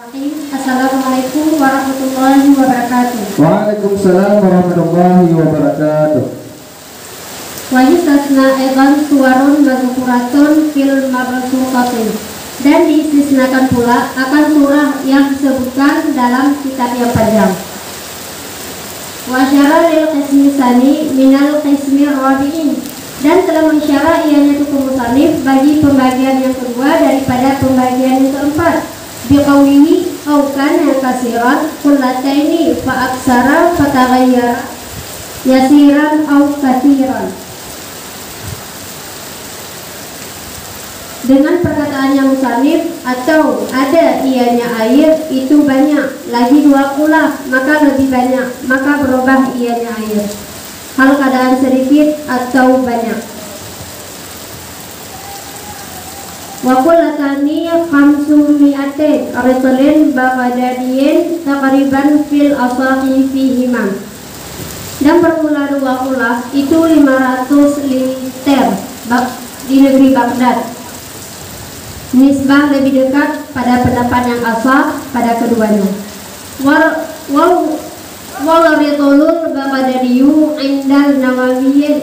Assalamualaikum warahmatullahi wabarakatuh. Waalaikumsalam warahmatullahi wabarakatuh. Wa yustasna aidan suwarun mazkuratun fil mabsuqatin. Dan diistisnakan pula akan surah yang disebutkan dalam kitab yang panjang. Wa syara lil qismi tsani minal qismi rabi'in. Dan telah mensyara ianya itu musannif bagi pembagian yang kedua daripada pembagian yang keempat. Biqaulihi au kana kasiran kullataini fa aksara fataghayyara yasiran au katsiran. Dengan perkataannya musannif atau ada ianya air itu banyak lagi dua pula maka lebih banyak maka berubah ianya air. Hal keadaan sedikit atau banyak. Wa kullatani khamsu mi'atin ritlin baghdadiyin taqriban fil asahi fihima. Dan permula dua ulah itu 500 liter di negeri Baghdad. Nisbah lebih dekat pada pendapat yang asah pada keduanya. Wal ritulul baghdadiyu indal nawawiyyin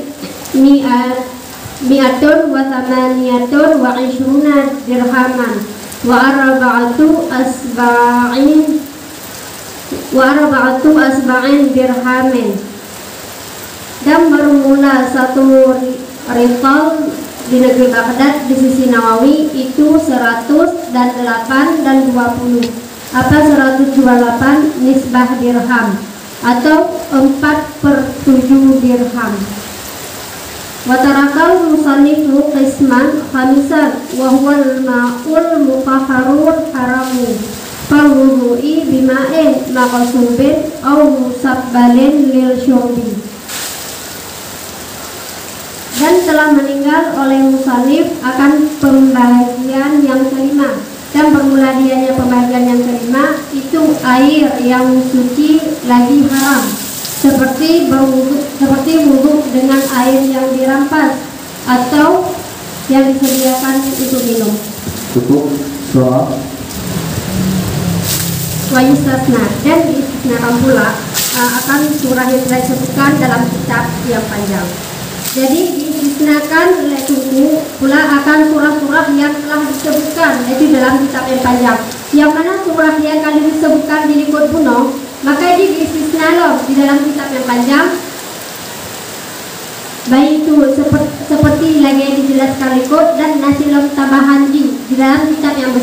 mi'atun wa thamaniyatun wa ishruna dirhaman wa arba'atu asba'in dirhamin. Dan bermula satu rital di negeri Baghdad di sisi Nawawi itu 100 dan 8 dan 20. Apa 128 nisbah dirham atau 4/7 dirham. Wa tarakal musannifu qisman khamisan wa huwa al-ma'ul mutahharul haramu fal wudu'i bima'in maqsubin aw musabbalin lil syurbi. Dan telah meninggal oleh musannif akan pembagian yang kelima. Dan bermula dianya pembagian yang kelima itu air yang suci lagi haram seperti wudhu dengan air yang dirampas atau yang disediakan untuk minum. Cukup soal. Wa yustasna dan diistisnakan pula akan surah yang telah disebutkan dalam kitab yang panjang. Jadi diistisnakan yaitu pula akan surah-surah yang telah disebutkan yaitu dalam kitab yang panjang. Yang mana surah yang kali disebutkan di Likut Buno maka ini diistisna loh di dalam kitab yang panjang. Baik itu seperti lagi dijelaskan Likut dan nasilom tambahan di dalam kitab yang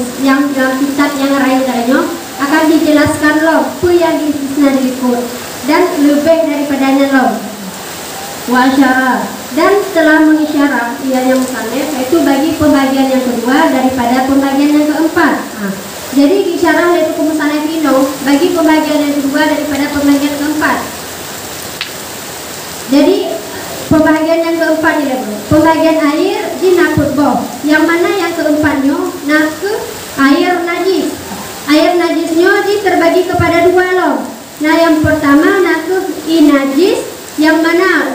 dalam kitab yang lain-lainnya akan dijelaskan loh apa yang diistisna di Likut dan lebih daripadanya loh. Wa asyara dan telah mengisyarah ianya musannif yaitu bagi pembagian yang kedua daripada pembagian yang keempat. Jadi isyarah yaitu musannif ino bagi pembagian yang kedua daripada pembagian keempat. Jadi pembagian yang keempat ini pembagian air di nakutboh yang mana yang keempatnya nak air najis. Air najisnya terbagi kepada dua loh. Nah yang pertama nak inajis yang mana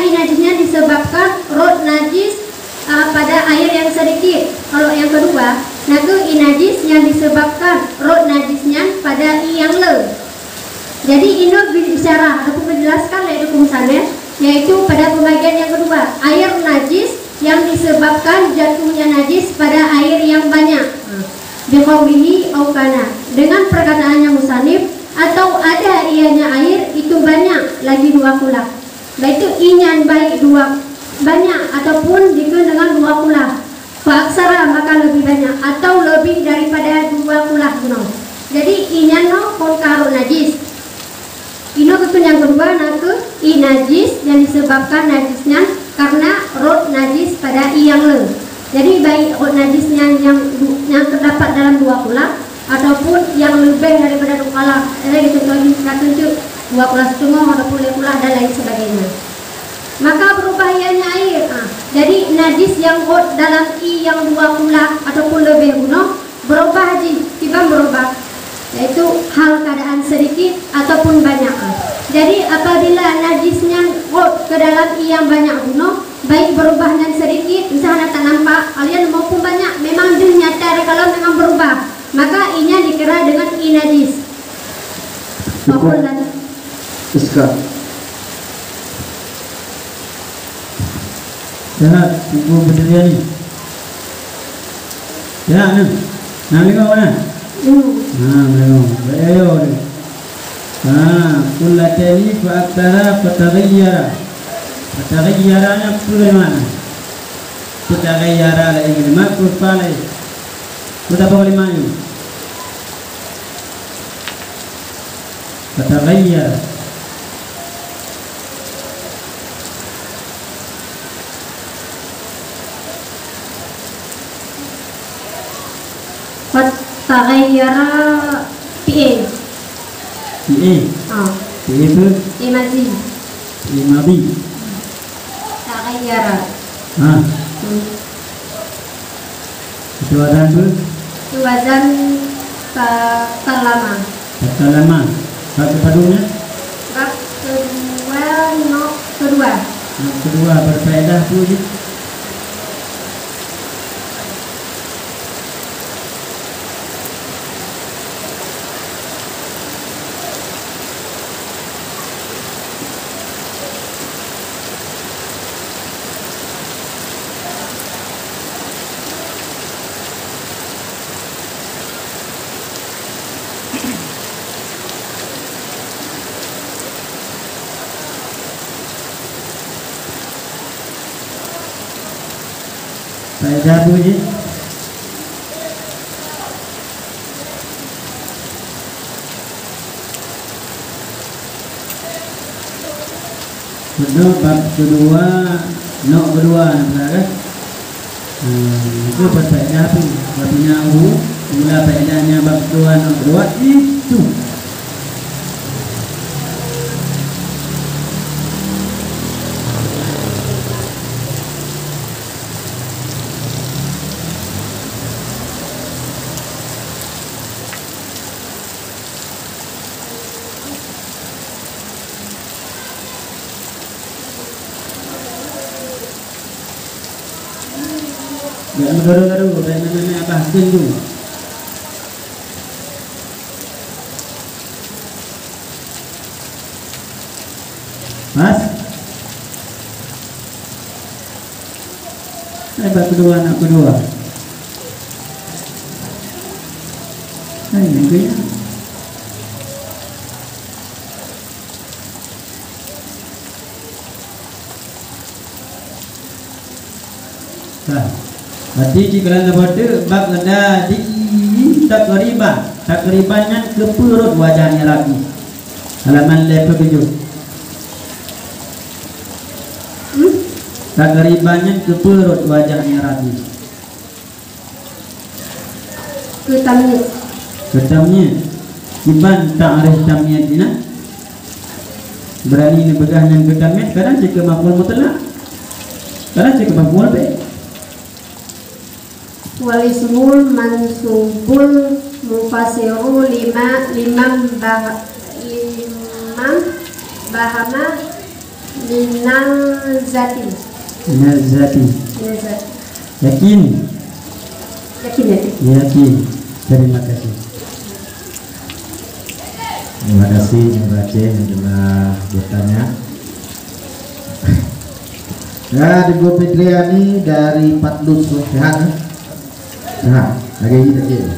inajisnya disebabkan rod najis pada air yang sedikit. Kalau yang kedua, naku inajis yang disebabkan rod najisnya pada yang le. Jadi ini bicara ataupun menjelaskan yaitu musannif yaitu pada pembagian yang kedua air najis yang disebabkan jatuhnya najis pada air yang banyak. Biqaulihi au kana dengan perkataannya musannif atau ada ianya air itu banyak lagi dua kula. Baik itu inyan baik dua banyak ataupun jika dengan dua kula. Fa aksara maka lebih banyak atau lebih daripada dua kula kuno. Jadi inyan no kon karo najis. Ino ketun yang kedua naku inajis yang disebabkan najisnya karena rod najis pada iyang le. Jadi baik rod najisnya yang terdapat dalam dua kula ataupun yang lebih daripada dua kula. Dicontohin tunjuk dua kula setengah ataupun lima kula dan lain sebagainya. Maka berubah ianya air. Jadi najis yang rod dalam i yang dua kula ataupun lebih guna berubah tiba berubah. Yaitu hal keadaan sedikit ataupun banyak. Jadi apabila najisnya rod ke dalam i yang banyak guna baik berubah dan sedikit misalnya tak nampak kalian maupun banyak memang dia nyata kalau memang berubah maka inya dikira najis. Cukup. Pokok lagi. Iska. Jangan ibu berdiri ni. Jangan ni. Nak lengok mana? Lengok. Bayo ni. Kullatani fa'aktara fataghayyara. Fataghayyaranya bagaimana? Fataghayyara la ingin makul palai. Sudah bagaimana ini? Fataghayyara. Fataghayyara PA. PA. PA itu? Imadi. Imadi. Taghayyara. Itu wazan tu? Itu wazan kalama. Kalama. Bab kepadunya? Bab kedua, nok kedua. Nok kedua berfaedah tu je. Faedah tu je. Bab kedua, nok kedua kan? Itu berfaedah tu. Artinya mula faedahnya bab kedua, nok kedua itu. Jangan garu-garu, bagaimana apa hasil tu? Mas? Bab kedua, anak kedua. Ini kaya. Berarti jika anda baca bab ada di takribannya ke perut wajahnya lagi. Halaman level 7. Takribannya ke perut wajahnya lagi. Ketamnya. Iban ta'rif tamiyat dina. Berani ni begah yang ketamiyat. Kadang jika maf'ul mutlak. Kadang jika maf'ul bih. Walismul mansubul mufasiru limam bahama minal zati. Yakin. Terima kasih. Terima kasih yang baca yang telah bertanya. Ya, Ibu Fitriani dari Patlus Sehat. Nah, lagi kita.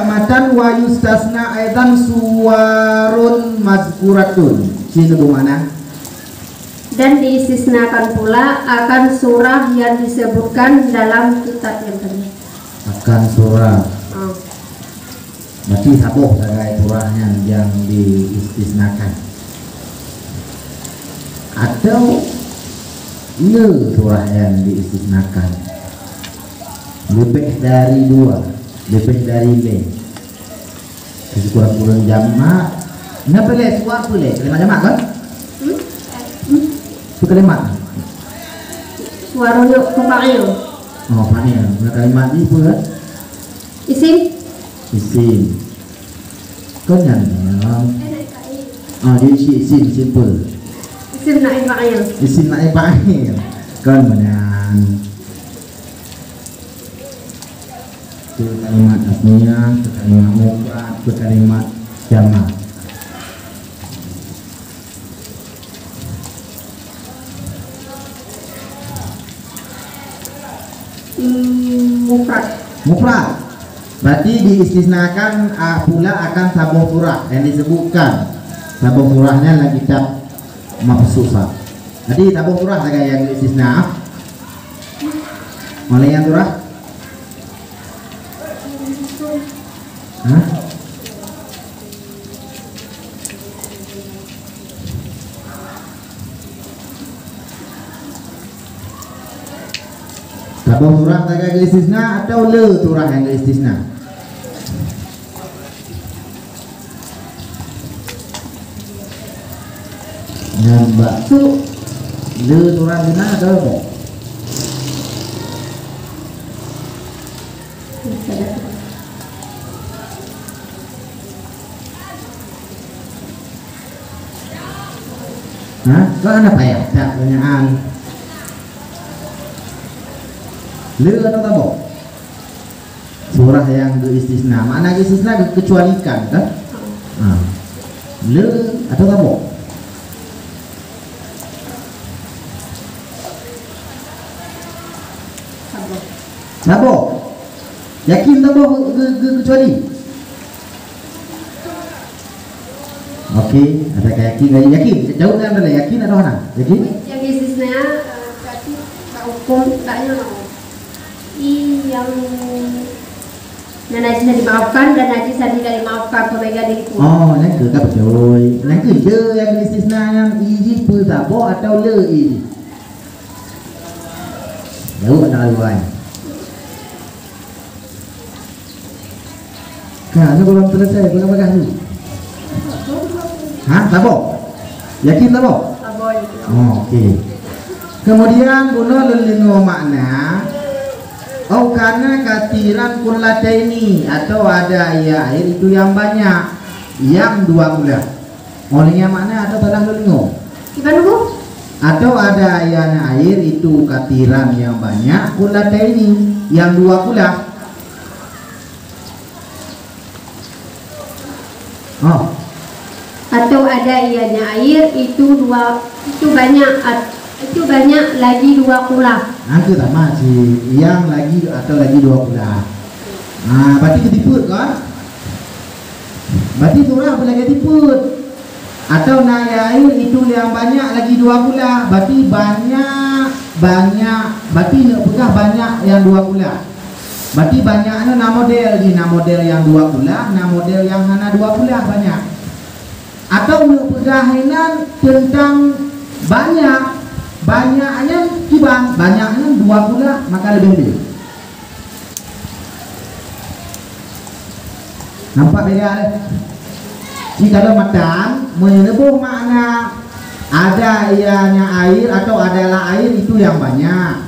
Matan wa yustasna aidan suwarun mazkuratun. Sini bagaimana? Dan diistisnakan pula akan surah yang disebutkan dalam kitab yang tadi. Akan surah. Berarti sabuh sebagai surahnya yang diistisnakan. Atau surah yang diistisnakan. Lebih dari 2, lebih dari le. Kurang-kurang jamak. Kenapa le? Suar apa le? Kalimat jamak kan? Itu kalimat. Suaranya fa'il. Oh, fa'il. Kalimat ni apa kan? Isim. Kau nyanyi. Dia isi isim simple. Isim naib fa'il. Isim naib fa'il. Kan menang. ke kalimat tasniah, ke kalimat mufrad, ke kalimat jamak. Mufrad. Mufrad berarti diistisnakan pula akan sabung surah yang disebutkan sabung surahnya dalam kitab mabsusah. Jadi sabung surah saja yang diistisna oleh yang surah. Hah? Sabung surah saja yang istisna atau le surah yang istisna? Nampak tu le surah di mana atau apa? Hah? Kau ada apa ya? Tak pertanyaan. Le atau tabok? Surah yang istisna. Makna istisna kecualikan kan? Le atau tabok? Tabok. Yakin tabok kecuali? Okey, ada keyakinan. Yakin? Jawabnya adalah yakin atau mana? Yakin? Yang istisna berarti tak hukum taknya yang najis dimaafkan dan najis tidak dimaafkan pemegang diri pun. Oh, nak ke tak betul. Nak ke le yang istisna yang iji pun tabok atau le iji? Jawab nak lawan. Kan, belum selesai, belum pegang ni. Hah, tabok? Yakin tabok? Tabok. Oh, okey. Kemudian guna lelingo makna au kana katiran kullataini atau ada air itu yang banyak yang dua kula. Olehnya makna atau telah lelingo? Gimana Bu? Atau ada air itu katiran yang banyak kullataini yang dua kula. Oh. Atau ada ianya air itu banyak lagi dua kula. Angka tak masih yang lagi atau lagi dua kula. Berarti ketiput kan? Berarti surah boleh ketiput. Atau naya air itu yang banyak lagi dua kula. Berarti banyak. Berarti nak pegah banyak yang dua kula. Berarti banyaknya na model ni, na model yang dua kula, na model yang hana dua kula banyak. Atau nak pegahinan tentang banyaknya kibang, banyaknya dua kula maka lebih. Nampak beda deh. Jika ada matan menyebut makna ada ianya air atau adalah air itu yang banyak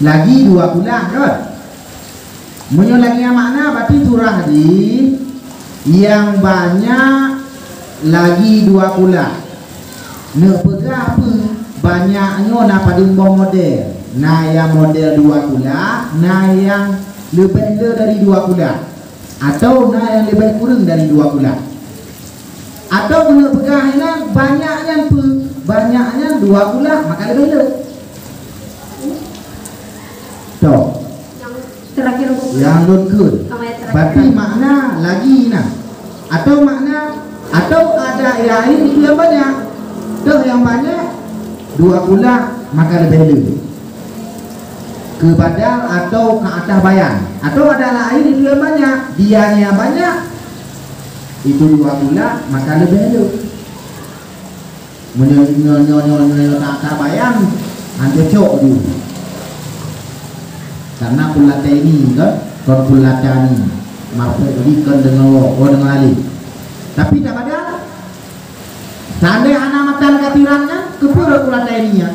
lagi dua kula kan? Menyolangnya makna berarti surah di yang banyak lagi dua kula. Nak pegah apa? Banyaknya nak pada model. Nah yang model dua kula, nah yang lebih dari dua kula. Atau nah yang lebih kurang dari dua kula. Atau nak pegah ini banyaknya apa? Banyaknya dua kula maka lebih. Tuh. Terakhir yang lukun berarti makna lagi nah atau makna atau ada air itu yang banyak dah yang banyak dua kula maka lebih ke badal atau ke atas bayan atau ada air itu yang banyak dianya banyak itu dua kula maka lebih menyo tak bayan antu cok dulu karena kulata ini kan kon kulata ni maksud dikan dengan dengan alif tapi tak ada seandainya anak matan katirannya kepura kulata ini ya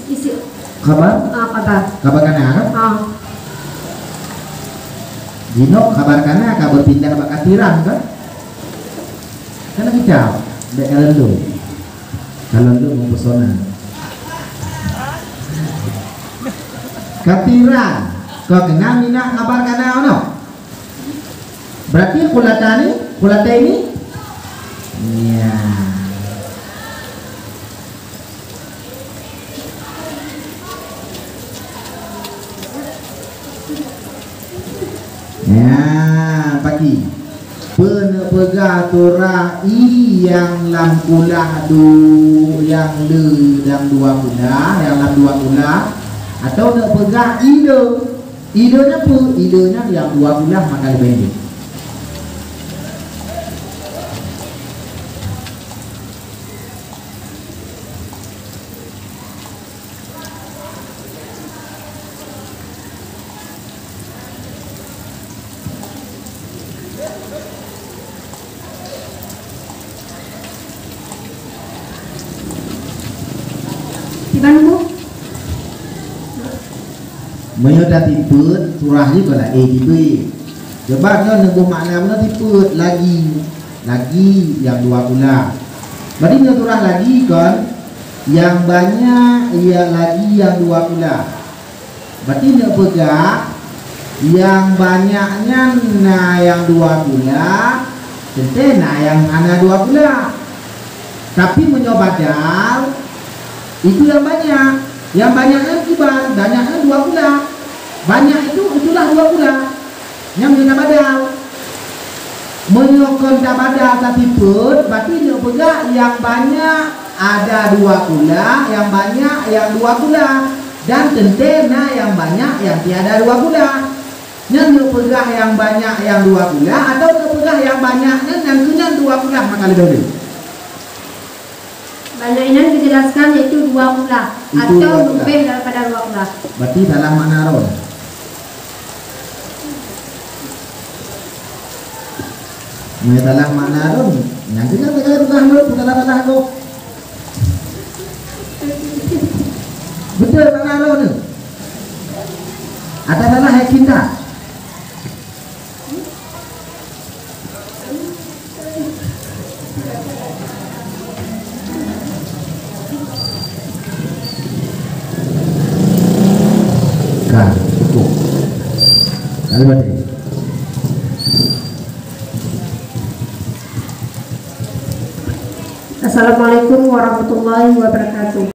isi kabar kabar kana kan Dino kabar kana kabar pindah ke katiran kan karena kicau dek kalau lu mau pesona Katiran. Kau kena minat kabar kana ono. Berarti kulata ini. Ya. Ya, pagi. Penepega Torah yang lam kulah yang le dalam dua kulah, yang lam dua kulah, atau nak pegang idenya pun idenya yang dua kulah maka lebih pendek. Menyudah tiput surah juga lah tipe. Sebabnya nebuh makna mana tiput lagi yang dua kulah. Berarti dia surah lagi kan yang banyak ia lagi yang dua kulah. Berarti dia pegang yang banyaknya nah yang dua kulah, tentu nah yang ana dua kulah. Tapi menyobadal itu yang banyak. Yang banyaknya kibar, banyaknya dua kulah. Banyak itulah dua kulah. Yang dia badal. Menyokong badal tapi pun berarti dia pegang yang banyak ada dua kulah, yang banyak yang dua kulah, dan tentena yang banyak yang tiada dua kulah. Yang dia pegang yang banyak yang dua kulah atau dia pegang yang banyaknya yang kena dua kulah maka lebih. Banyak ini dijelaskan yaitu dua kulah atau lebih daripada dua kulah. Berarti dalam makna roh. Dalam makna roh, yang kita bukan dalam roh. Betul makna roh ni. Ada salah hak cinta. Cukup. Lalu berarti. Assalamualaikum warahmatullahi wabarakatuh.